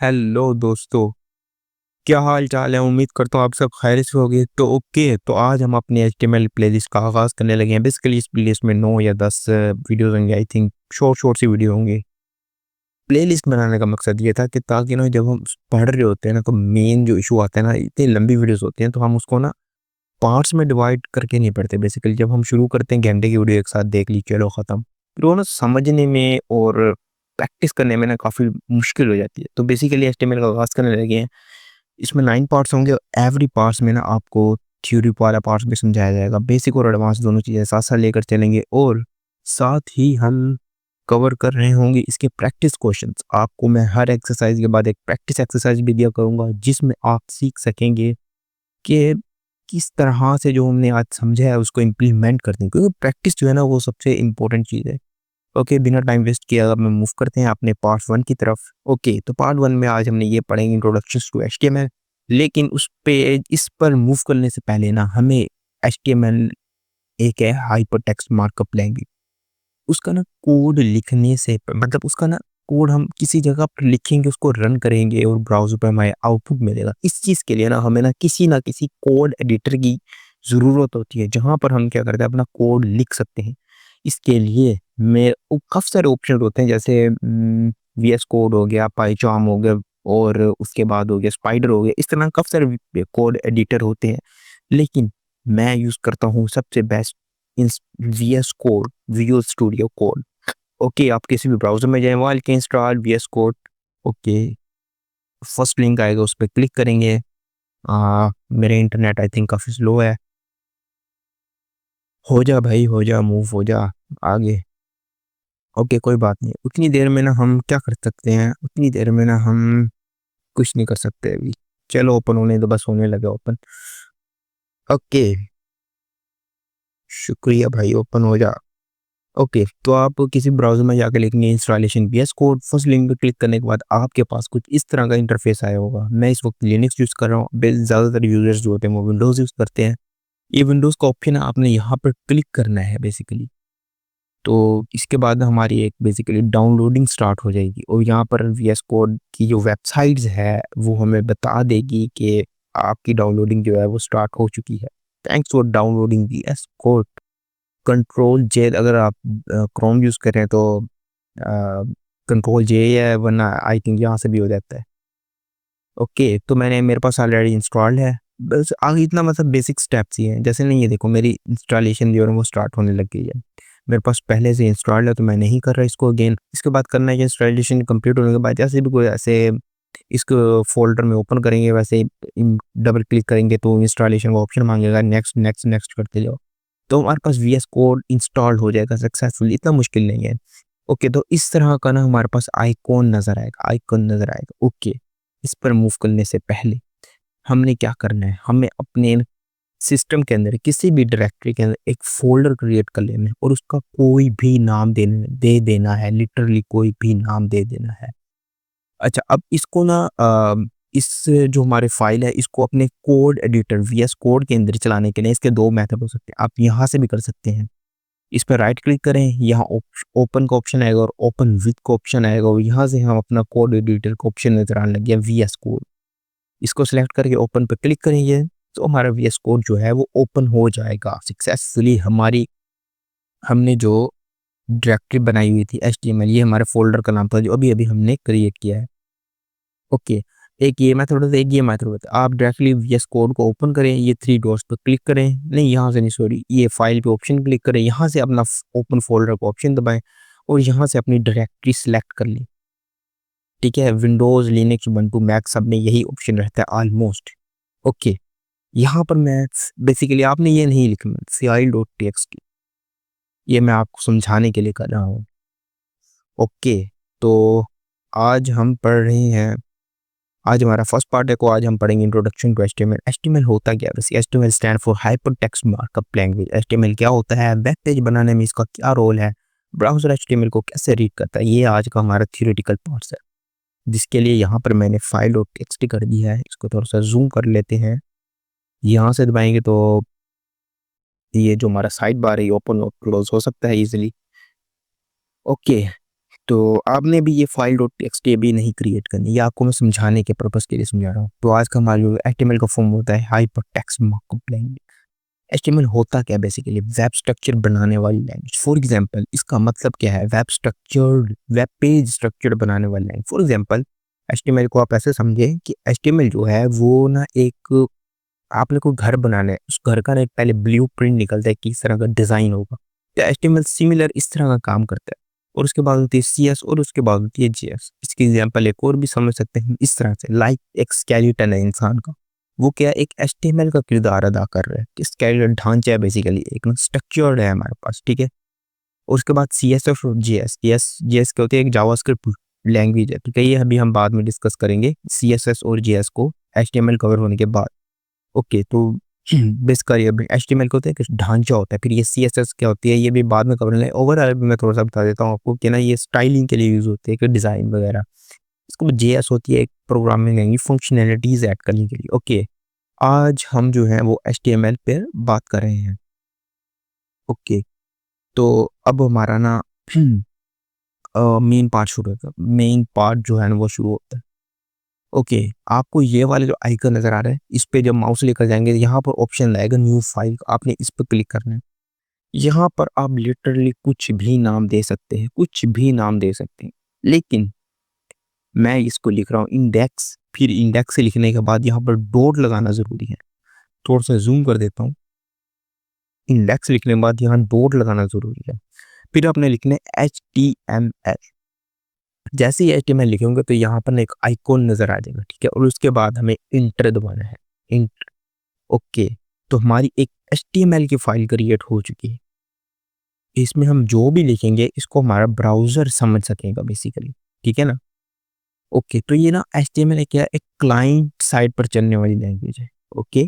Hello दोस्तों। क्या हाल चाल है? उम्मीद करता हूँ आप सब खैरियत से होंगे। तो ओके, तो आज हम अपने HTML प्लेलिस्ट का आगाज़ करने लगे हैं। बेसिकली इस प्लेलिस्ट में 9 या 10 वीडियोस होंगे। आई थिंक शॉर्ट शॉर्ट सी वीडियो होंगे। प्लेलिस्ट बनाने का मकसद ये था कि ताकि ना जब हम पढ़ रहे होते हैं ना, तो मेन जो इशू आता है ना, इतनी लंबी वीडियोस होती हैं, तो हम उसको ना पार्ट्स में डिवाइड करके नहीं पढ़ते। बेसिकली जब हम शुरू करते हैं, घंटे की वीडियो एक साथ देख ली, चलो ख़त्म। फिर वो ना समझने में और प्रैक्टिस करने में ना काफ़ी मुश्किल हो जाती है। तो बेसिकली HTML का आगाज़ करने लगे हैं। इसमें 9 पार्ट्स होंगे। एवरी पार्ट्स में ना आपको थ्योरी वाला पार्ट्स भी समझाया जाएगा। बेसिक और एडवांस दोनों चीज़ें साथ-साथ लेकर चलेंगे, और साथ ही हम कवर कर रहे होंगे इसके प्रैक्टिस क्वेश्चंस। आपको मैं हर एक्सरसाइज के बाद एक प्रैक्टिस एक्सरसाइज भी दिया करूँगा, जिसमें आप सीख सकेंगे कि किस तरह से जो हमने आज समझा है उसको इम्प्लीमेंट करते हैं, क्योंकि प्रैक्टिस जो है ना वो सबसे इम्पोर्टेंट चीज़ है। ओके, बिना टाइम वेस्ट किए अब हम मूव करते हैं अपने पार्ट 1 की तरफ। ओके, तो पार्ट 1 में आज हमने ये पढ़ेंगे इंट्रोडक्शंस टू HTML। लेकिन इस पर मूव करने से पहले ना हमें HTML एक है हाइपरटेक्स्ट मार्कअप लैंग्वेज। उसका ना कोड लिखने से मतलब उसका ना कोड हम किसी जगह पर लिखेंगे, उसको रन करेंगे और ब्राउज़र पे हमें आउटपुट मिलेगा। इस चीज़ के लिए ना किसी कोड एडिटर की ज़रूरत होती है, जहाँ पर हम क्या करते हैं, अपना कोड लिख सकते हैं। इसके लिए मैं काफ़ी सारे ऑप्शन होते हैं, जैसे VS कोड हो गया, पाइचार्म हो गया, और उसके बाद हो गया स्पाइडर हो गया। इस तरह काफ़ी सारे कोड एडिटर होते हैं, लेकिन मैं यूज़ करता हूँ सबसे बेस्ट इंस VS code, visual studio code. Okay, आप किसी भी ब्राउज़र में जाएँ, वहाँ लिखें install VS code. Okay, first link आएगा, उस पे क्लिक करेंगे। मेरे इंटरनेट आई थिंक काफ़ी स्लो है। हो जा भाई, हो जा, मूव हो जा आगे। ओके, कोई बात नहीं। उतनी देर में ना हम क्या कर सकते हैं, उतनी देर में ना हम कुछ नहीं कर सकते अभी। चलो ओपन होने दो, बस होने लगा ओपन। ओके, शुक्रिया भाई, ओपन हो जा। ओके, तो आप किसी ब्राउज़र में जाके लिखेंगे installation VS code. First link पे क्लिक करने के बाद आपके पास कुछ इस तरह का इंटरफेस आया होगा। मैं इस वक्त लिनक्स यूज़ कर रहा हूँ। ज़्यादातर यूज़र्स जो होते हैं वो विंडोज़ यूज़ करते हैं। ये विंडोज़ का ऑप्शन आपने यहाँ पर क्लिक करना है बेसिकली। तो इसके बाद हमारी एक बेसिकली डाउनलोडिंग स्टार्ट हो जाएगी, और यहाँ पर VS कोड की जो वेबसाइट्स है वो हमें बता देगी कि आपकी डाउनलोडिंग जो है वो स्टार्ट हो चुकी है। Thanks for downloading VS code. Control J, अगर आप क्रोम यूज़ कर रहे हैं तो कंट्रोल जे है, वरना आई थिंक यहाँ से भी हो जाता है। ओके, तो मेरे पास ऑलरेडी इंस्टॉल्ड है। बस आगे इतना मतलब बेसिक स्टेप्स ही हैं। जैसे नहीं, ये देखो मेरी इंस्टॉलेशन जो है वो स्टार्ट होने लग गई है। मेरे पास पहले से इंस्टॉल्ड है, तो मैं नहीं कर रहा इसको अगेन। इसके बाद करना है कि इंस्टॉलेशन कंप्लीट होने के बाद जैसे भी कोई ऐसे इसको फ़ोल्डर में ओपन करेंगे, वैसे डबल क्लिक करेंगे तो इंस्टॉलेशन का ऑप्शन मांगेगा, नेक्स्ट नेक्स्ट नेक्स्ट करते जाओ। तो हमारे पास VS कोड इंस्टॉल हो जाएगा सक्सेसफुली। इतना मुश्किल नहीं है। ओके, तो इस तरह का ना हमारे पास आइकॉन नज़र आएगा। ओके, इस पर मूव करने से पहले हमने क्या करना है, हमें अपने सिस्टम के अंदर किसी भी डायरेक्टरी के अंदर एक फ़ोल्डर क्रिएट कर लेना है, और उसका कोई भी नाम दे देना है, लिटरली कोई भी नाम दे देना है। अच्छा, अब इसको ना इस जो हमारे फाइल है, इसको अपने कोड एडिटर VS कोड के अंदर चलाने के लिए इसके 2 मेथड हो सकते हैं। आप यहाँ से भी कर सकते हैं। इस पे राइट क्लिक करें, यहाँ ओपन का ऑप्शन आएगा और ओपन विथ का ऑप्शन आएगा, और यहाँ से हम अपना कोड एडिटर का ऑप्शन नज़र आने लग गया VS कोड। इसको सिलेक्ट करके ओपन पे क्लिक करेंगे, तो हमारा VS कोड जो है वो ओपन हो जाएगा सक्सेसफुली। हमारी हमने जो डायरेक्टरी बनाई हुई थी HTML, ये हमारे फ़ोल्डर का नाम था जो अभी-अभी हमने क्रिएट किया है। ओके, एक ये मेथड होता है, एक ये मेथड होता है। आप डायरेक्टली VS कोड को ओपन करें, ये 3 डॉट्स पे क्लिक करें, नहीं यहाँ से नहीं, सॉरी, ये फाइल पे ऑप्शन क्लिक करें, यहाँ से अपना ओपन फ़ोल्डर का ऑप्शन दबाएँ, और यहाँ से अपनी डायरेक्टरी सिलेक्ट कर लें। ठीक है, विंडोज़, लिनक्स, उबंटू, मैक सब में यही ऑप्शन रहता है ऑलमोस्ट। ओके, यहाँ पर मैं बेसिकली आपने ये नहीं लिखना cil.txt, ये मैं आपको समझाने के लिए कर रहा हूँ। ओके, तो आज हम पढ़ रहे हैं, आज हमारा फर्स्ट पार्ट है, को आज हम पढ़ेंगे इंट्रोडक्शन टू HTML। HTML होता क्या है? वैसे HTML stand for hypertext markup language. HTML क्या होता है, वेब पेज बनाने में इसका क्या रोल है, ब्राउज़र HTML को कैसे रीड करता है, ये आज का हमारा थियोरेटिकल पार्ट्स है। जिसके लिए यहाँ पर मैंने फाइल और टेक्स्ट कर दिया है। इसको थोड़ा सा जूम कर लेते हैं। यहाँ से दबाएंगे तो ये जो हमारा साइड बार है, ओपन और क्लोज हो सकता है इजीली। ओके, तो आपने भी ये फाइल डॉट टेक्स्ट अभी नहीं क्रिएट करनी, ये आपको मैं समझाने के पर्पस के लिए समझा रहा हूँ। तो आज का हमारा जो एचटीएमएल का फॉर्म होता है hyper text markup language. HTML होता क्या है बेसिकली, वेब स्ट्रक्चर बनाने वाली लैंग्वेज। फॉर एग्जांपल इसका मतलब क्या है, web structure, web page structure बनाने वाली लैंग्वेज। फॉर एग्जांपल एचटीएमएल को आप ऐसे समझें कि एचटीएमएल जो है वो ना एक, आपने कोई घर बनाना है, उस घर का ना एक पहले ब्लूप्रिंट निकलता है कि इस तरह का डिजाइन होगा। तो एचटीएमएल सिमिलर इस तरह का काम करता है। और उसके बाद होती है सीएस और उसके बाद होती है जेएस। इसकी एग्जांपल एक और भी समझ सकते हैं इस तरह से, लाइक एक स्केलेटन है इंसान का, वो क्या एक एचटीएमएल का किरदार अदा कर रहा है कि स्केलेटन ढांचा है बेसिकली, एक स्ट्रक्चर्ड है हमारे पास, ठीक है। और उसके बाद सीएसएस और जेएस, जेएस जेएस क्या होती है, एक जावास्क्रिप्ट लैंग्वेज है, ठीक है। ये अभी हम बाद में डिस्कस करेंगे सीएसएस और जेएस को एचटीएमएल कवर होने के बाद। ओके, तो बेसिकली अभी एचटीएमएल को होता है कि ढांचा होता है, फिर ये सीएसएस क्या होती है ये भी बाद में कवर करेंगे। ओवरऑल भी मैं थोड़ा सा बता देता हूँ आपको कि ना ये स्टाइलिंग के लिए यूज होती है कि डिजाइन वगैरह। इसको जेएस होती है एक प्रोग्रामिंग लैंग्वेज फंक्शनैलिटीज ऐड करने के लिए। ओके, आज हम जो है वो एचटीएमएल पे बात कर रहे हैं। ओके, तो अब हमारा ना मेन पार्ट शुरू होता है, मेन पार्ट जो है ना वो शुरू होता है। ओके, आपको ये वाले जो आइकन नजर आ रहा है, इस पे जब माउस लेकर जाएंगे यहाँ पर ऑप्शन आएगा न्यू फाइल, आपने इस पर क्लिक करना है। यहाँ पर आप लिटरली कुछ भी नाम दे सकते हैं, कुछ भी नाम दे सकते हैं, लेकिन मैं इसको लिख रहा हूँ इंडेक्स। फिर इंडेक्स से लिखने के बाद यहाँ पर डॉट लगाना जरूरी है। थोड़ा सा जूम कर देता हूँ। इंडेक्स लिखने के बाद यहाँ डॉट लगाना जरूरी है। फिर आपने लिखना है HTML। जैसे ही HTML लिखेंगे तो यहाँ पर ना एक आइकॉन नजर आ जाएगा, ठीक है। और उसके बाद हमें इंटर दबाना है, इंटर। ओके, तो हमारी एक HTML की फाइल क्रिएट हो चुकी है। इसमें हम जो भी लिखेंगे इसको हमारा ब्राउजर समझ सकेगा बेसिकली, ठीक है ना। ओके, तो ये ना HTML है क्या, एक क्लाइंट साइड पर चलने वाली लैंग्वेज है। ओके,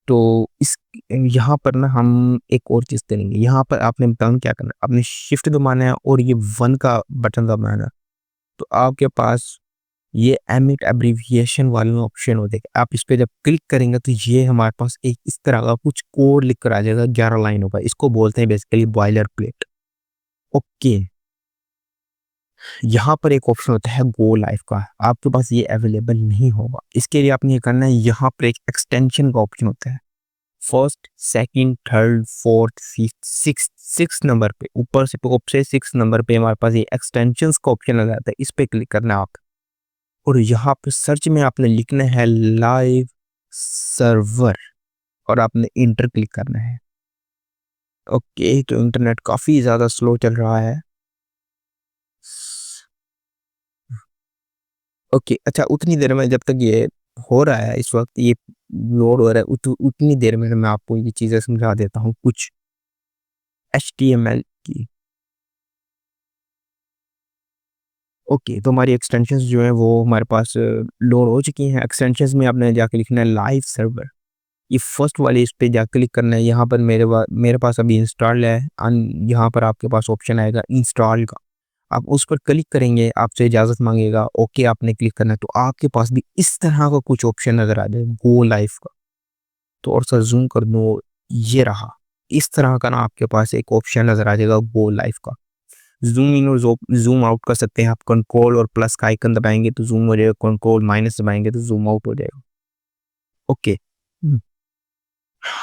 तो इस यहाँ पर ना हम एक और चीज करेंगे। यहाँ पर आपने बताऊँ क्या करना है, आपने शिफ्ट दबाना है और ये 1 का बटन दबाना है। तो आपके पास ये एमिट एब्रिविएशन वाला ऑप्शन हो जाएगा। आप इस पे जब क्लिक करेंगे तो ये हमारे पास एक इस तरह का कुछ कोड लिख कर आ जाएगा, 11 लाइन होगा। इसको बोलते हैं बेसिकली बॉयलर प्लेट। ओके, यहाँ पर एक ऑप्शन होता है गो लाइव का, आपके पास ये अवेलेबल नहीं होगा। इसके लिए आपने ये करना है, यहाँ पर एक एक्सटेंशन का ऑप्शन होता है। First, second, third, fourth, fifth, six number पे, ऊपर से टॉप से 6 नंबर पे हमारे पास ये एक्सटेंशंस का ऑप्शन आ जाता है। इस पे क्लिक करना है आप, और यहाँ पे सर्च में आपने लिखना है लाइव सर्वर और आपने इंटर क्लिक करना है। ओके, तो इंटरनेट काफी ज्यादा स्लो चल रहा है। ओके, अच्छा, उतनी देर में जब तक ये हो रहा है, इस वक्त ये लोड हो रहा है, उतनी देर में मैं आपको ये चीजें समझा देता हूँ कुछ HTML की। ओके, तो हमारी एक्सटेंशंस जो है वो हमारे पास लोड हो चुकी हैं। एक्सटेंशंस में आपने जाके लिखना है लाइव सर्वर, ये फर्स्ट वाले इस पे जा क्लिक करना है। यहाँ पर मेरे पास अभी इंस्टॉल है। यहाँ पर आपके पास ऑप्शन आएगा इंस्टॉल का, आप उस पर क्लिक करेंगे, आपसे इजाज़त मांगेगा। ओके, आपने क्लिक करना है तो आपके पास भी इस तरह का कुछ ऑप्शन नज़र आ जाए गो लाइव का। तो और सर जूम कर दो, ये रहा। इस तरह का ना आपके पास एक ऑप्शन नज़र आ जाएगा गो लाइव का। जूम इन और जूम आउट कर सकते हैं आप, कंट्रोल और प्लस का आइकन दबाएंगे तो जूम हो जाएगा, कंट्रोल माइनस दबाएंगे तो जूम आउट हो जाएगा। ओके,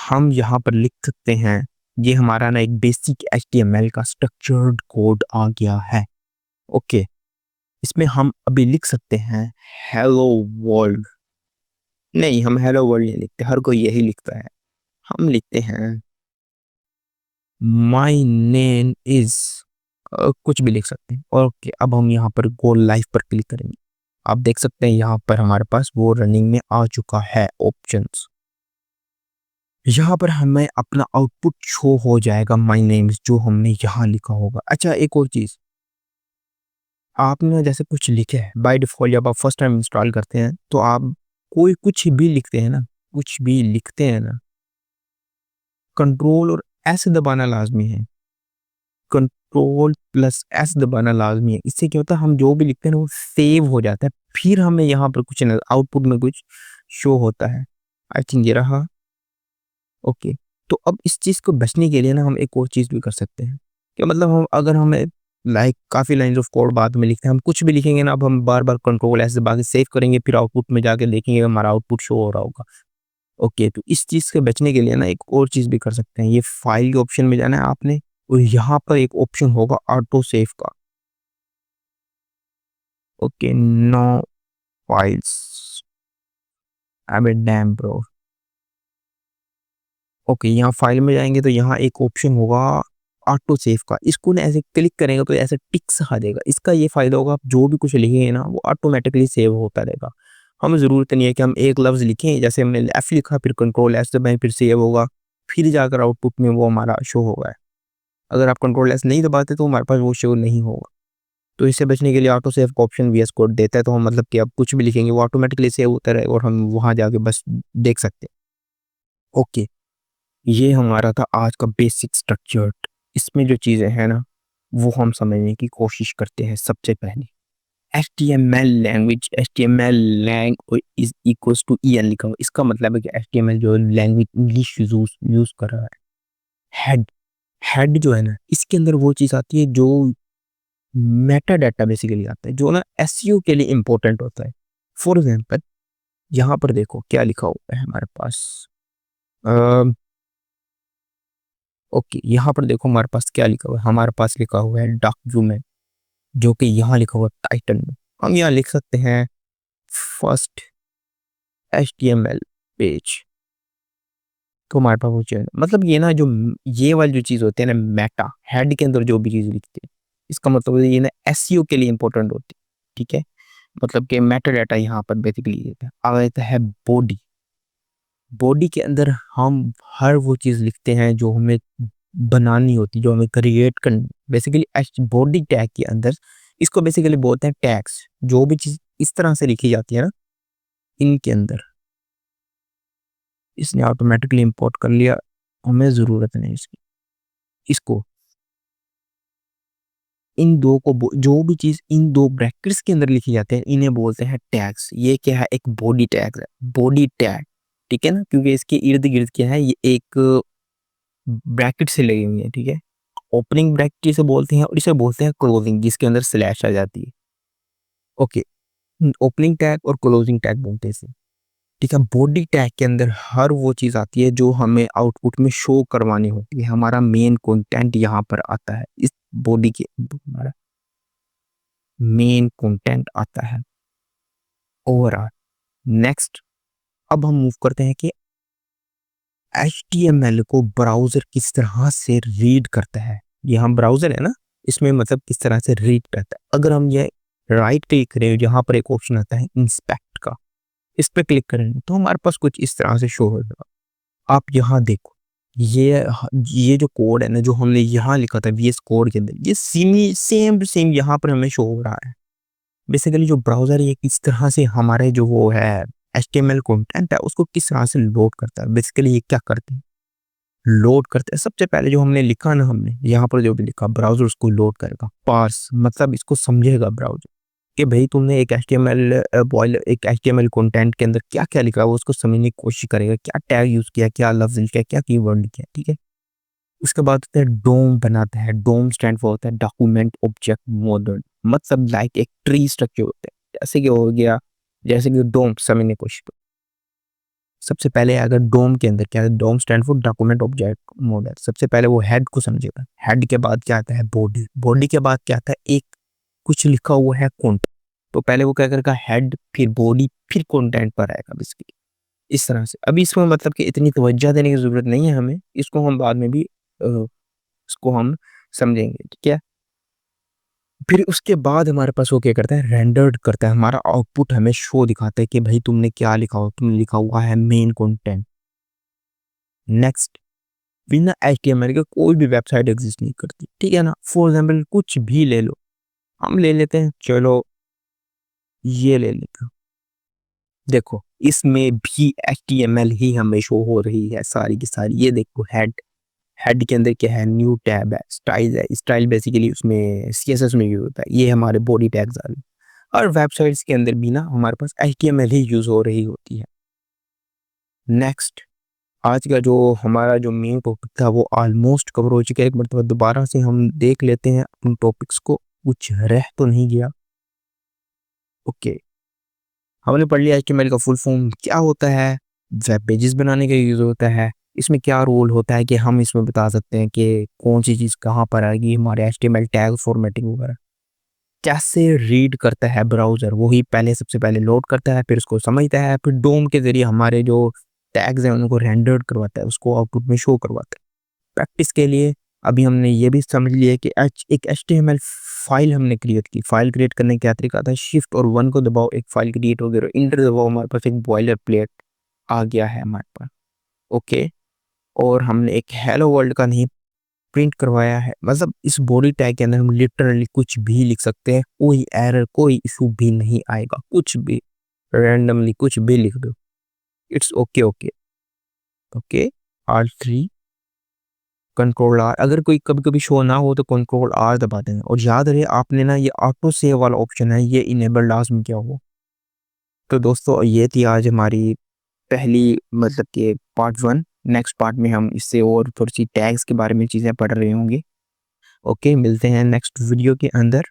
हम यहाँ पर लिख सकते हैं, ये हमारा ना एक बेसिक HTML का स्ट्रक्चर्ड कोड आ गया है। ओके, इसमें हम अभी लिख सकते हैं हेलो वर्ल्ड। नहीं, हम हेलो वर्ल्ड नहीं लिखते, हर कोई यही लिखता है। हम लिखते हैं माई नेम इज, कुछ भी लिख सकते हैं। ओके, अब हम यहाँ पर गो लाइव पर क्लिक करेंगे। आप देख सकते हैं यहाँ पर हमारे पास वो रनिंग में आ चुका है ऑप्शंस। यहाँ पर हमें अपना आउटपुट शो हो जाएगा माय नेम जो हमने यहाँ लिखा होगा। अच्छा, एक और चीज, आपने जैसे कुछ लिखे है बाय डिफॉल्ट, जब आप फर्स्ट टाइम इंस्टॉल करते हैं तो आप कोई कुछ भी लिखते हैं ना, कुछ भी लिखते हैं ना, कंट्रोल और एस दबाना लाजमी है। कंट्रोल प्लस एस दबाना लाजमी है। इससे क्या होता है, हम जो भी लिखते हैं ना वो सेव हो जाता है, फिर हमें यहाँ पर कुछ आउटपुट में कुछ शो होता है। आई थिंक ये रहा। ओके, तो अब इस चीज को बचने के लिए ना हम एक और चीज भी कर सकते हैं। क्या मतलब, हम अगर हमें लाइक काफ़ी लाइन्स ऑफ कोड बाद में लिखते हैं, हम कुछ भी लिखेंगे ना, अब हम बार-बार कंट्रोल एस दबा के सेव करेंगे, फिर आउटपुट में जाके देखेंगे हमारा आउटपुट शो हो रहा होगा। ओके, तो इस चीज़ से बचने के लिए ना एक और चीज़ भी कर सकते हैं, ये फाइल के ऑप्शन में जाना है आपने और यहाँ पर एक ऑप्शन होगा ऑटो सेव का। ओके, नो फाइल्स, अबे डैम ब्रो। ओके, यहाँ फाइल में जाएँगे तो यहाँ एक ऑप्शन होगा ऑटो सेव का। इसको ना ऐसे क्लिक करेंगे तो ऐसे टिक सा आ जाएगा। इसका ये फ़ायदा होगा, आप जो भी कुछ लिखेंगे ना वो ऑटोमैटिकली सेव होता रहेगा। हमें ज़रूरत नहीं है कि हम एक लफ्ज़ लिखें, जैसे हमने एफ लिखा फिर कंट्रोल एस दबाएँ फिर सेव होगा, फिर जाकर आउटपुट में वो हमारा शो होगा। अगर आप कंट्रोल एस नहीं दबाते तो हमारे पास वो शो नहीं होगा। तो इससे बचने के लिए ऑटो सेव का ऑप्शन वीएस कोड देता है, तो हम मतलब कि अब कुछ भी लिखेंगे वो ऑटोमैटिकली सेव होता रहेगा और हम वहाँ जाके बस देख सकते हैं। ओके, ये हमारा था आज का बेसिक स्ट्रक्चर्ड। इसमें जो चीज़ें हैं ना, वो हम समझने की कोशिश करते हैं। सबसे पहले HTML language, HTML lang is equals to EN लिखा हुआ, इसका मतलब है कि एचटीएमएल जो लैंग्वेज इंग्लिश यूज कर रहा है। हेड, हेड जो है ना, इसके अंदर वो चीज़ आती है जो मेटा डाटा बेसिकली आता है, जो ना एसईओ के लिए इंपॉर्टेंट होता है। फॉर एग्जांपल यहाँ पर देखो क्या लिखा हुआ है हमारे पास। ओके, यहाँ पर देखो हमारे पास क्या लिखा हुआ है, हमारे पास लिखा हुआ है डॉक्यूमेंट, जो कि यहाँ लिखा हुआ है टाइटल में। हम यहाँ लिख सकते हैं फर्स्ट एचटीएमएल पेज, तो हमारे पास वो चाहिए। मतलब ये ना जो ये वाली जो चीज़ होती है ना, मेटा हेड के अंदर जो भी चीज़ लिखते हैं, इसका मतलब ये ना एसईओ के लिए इंपॉर्टेंट होती है। ठीक है, मतलब कि मेटा डाटा यहाँ पर बेसिकली देता है। अब आता है बॉडी, बॉडी के अंदर हम हर वो चीज़ लिखते हैं जो हमें बनानी होती है, जो हमें क्रिएट करनी। बेसिकली बॉडी टैग के अंदर इसको बेसिकली बोलते हैं टैग्स। जो भी चीज़ इस तरह से लिखी जाती है ना, इनके अंदर इसने ऑटोमेटिकली इंपोर्ट कर लिया, हमें ज़रूरत नहीं इसकी। इसको इन दो को जो भी चीज़ इन दो ब्रैकेट्स के अंदर लिखी जाती है, इन्हें बोलते हैं टैग्स। ये क्या है, एक बॉडी टैग है, बॉडी टैग। ठीक है ना, क्योंकि इसके इर्द गिर्द क्या है, ये एक ब्रैकेट से लगी हुई है। ठीक है, ओपनिंग ब्रैकेट इसे बोलते हैं और इसे बोलते हैं क्लोजिंग, जिसके अंदर स्लैश आ जाती है। ओके, ओपनिंग टैग और क्लोजिंग टैग बोलते हैं इसे। ठीक है, बॉडी टैग के अंदर हर वो चीज़ आती है जो हमें आउटपुट में शो करवानी होती है। हमारा मेन कंटेंट यहाँ पर आता है, इस बॉडी के हमारा मेन कंटेंट आता है ओवरऑल। नेक्स्ट, अब हम मूव करते हैं कि एचटीएमएल को ब्राउज़र किस तरह से रीड करता है। यहाँ ब्राउज़र है ना, इसमें मतलब किस तरह से रीड करता है। अगर हम ये राइट क्लिक करें, यहाँ पर एक ऑप्शन आता है इंस्पेक्ट का, इस पे क्लिक करेंगे तो हमारे पास कुछ इस तरह से शो होगा। आप यहाँ देखो, ये जो कोड है ना, जो हमने यहाँ लिखा था वीएस कोड के अंदर, ये सेम टू सेम यहाँ पर हमें शो हो रहा है। बेसिकली जो ब्राउज़र ये किस तरह से हमारे जो वो है एचटीएमएल कंटेंट है उसको किस तरह से लोड करता है। बेसिकली ये क्या करते हैं, लोड करते हैं। सबसे पहले जो हमने लिखा ना, हमने यहाँ पर जो भी लिखा, ब्राउज़र उसको लोड करेगा। पार्स मतलब इसको समझेगा ब्राउज़र कि भाई तुमने एक एचटीएमएल कंटेंट के अंदर क्या-क्या लिखा है, वो उसको समझने की कोशिश करेगा। क्या टैग यूज़ किया, क्या लफ्ज़ लिखा है, क्या कीवर्ड लिखे हैं। ठीक है, उसके बाद होता है डोम बनाता है। डोम स्टैंड फॉर होता है डॉक्यूमेंट ऑब्जेक्ट मॉडल, मतलब लाइक एक ट्री स्ट्रक्चर होता है। जैसे कि हो गया, जैसे कि डोम समझने की कोशिश करो। सबसे पहले अगर डोम के अंदर क्या है, DOM stand for document object model. सबसे पहले वो हेड को समझेगा। हेड के बाद क्या आता है, बॉडी। बॉडी के बाद क्या आता है, एक कुछ लिखा हुआ है कंटेंट। तो पहले वो क्या करेगा, हेड फिर बॉडी फिर कंटेंट पर आएगा बेसिकली इस तरह से। अभी इसमें मतलब कि इतनी तवज्जो देने की ज़रूरत नहीं है हमें, इसको हम बाद में भी इसको हम समझेंगे। ठीक है, फिर उसके बाद हमारे पास वो क्या करता है, रेंडर्ड करता है। हमारा आउटपुट हमें शो दिखाता है कि भाई तुमने क्या लिखा हो, तुमने लिखा हुआ है मेन कंटेंट। नेक्स्ट, बिना एचटीएमएल के कोई भी वेबसाइट एग्जिस्ट नहीं करती। ठीक है ना, फॉर एग्जाम्पल कुछ भी ले लो, हम ले लेते हैं, चलो ये ले लेते हैं। देखो इसमें भी एचटीएमएल ही हमें शो हो रही है सारी की सारी। ये देखो हेड, हेड के अंदर क्या है, न्यू टैब है, स्टाइल है। स्टाइल बेसिकली उसमें सीएसएस में यूज होता है। ये हमारे बॉडी टैग्स आ रहे, और वेबसाइट्स के अंदर भी ना हमारे पास एचटीएमएल ही यूज हो रही होती है। नेक्स्ट, आज का जो हमारा जो मेन टॉपिक था वो ऑलमोस्ट कवर हो चुका है। एक मरतबा दोबारा से हम देख लेते हैं उन टॉपिक्स को, कुछ रह तो नहीं गया। ओके, हमने पढ़ लिया एचटीएमएल का फुल फॉर्म क्या होता है, वेब पेजेस बनाने का यूज़ होता है, इसमें क्या रोल होता है कि हम इसमें बता सकते हैं कि कौन सी चीज़ कहाँ पर आएगी, हमारे एचटीएमएल टैग फॉर्मेटिंग वगैरह। कैसे रीड करता है ब्राउज़र, वही पहले सबसे पहले लोड करता है, फिर उसको समझता है, फिर डोम के ज़रिए हमारे जो टैग्स हैं उनको रेंडर्ड करवाता है, उसको आउटपुट में शो करवाता है। प्रैक्टिस के लिए अभी हमने ये भी समझ लिया कि एक एचटीएमएल फाइल हमने क्रिएट की। फाइल क्रिएट करने का क्या तरीका था, शिफ्ट और 1 को दबाओ, एक फाइल क्रिएट हो गई और इंटर दबाओ, हमारे पास एक बॉयलर प्लेट आ गया है हमारे पास। ओके, और हमने एक हेलो वर्ल्ड का नहीं प्रिंट करवाया है, मतलब इस बॉडी टैग के अंदर हम लिटरली कुछ भी लिख सकते हैं, कोई एरर कोई इशू भी नहीं आएगा, कुछ भी रैंडमली कुछ भी लिख दो, it's okay okay. Okay, R3 control R, अगर कोई कभी कभी शो ना हो तो कंट्रोल आर दबा देना, और याद रहे आपने ना ये ऑटो सेव वाला ऑप्शन है ये इनेबल लाजमी क्या हो। तो दोस्तों ये थी आज हमारी पहली मतलब कि पार्ट 1। नेक्स्ट पार्ट में हम इससे और थोड़ी सी टैग्स के बारे में चीज़ें पढ़ रहे होंगे। ओके, मिलते हैं नेक्स्ट वीडियो के अंदर।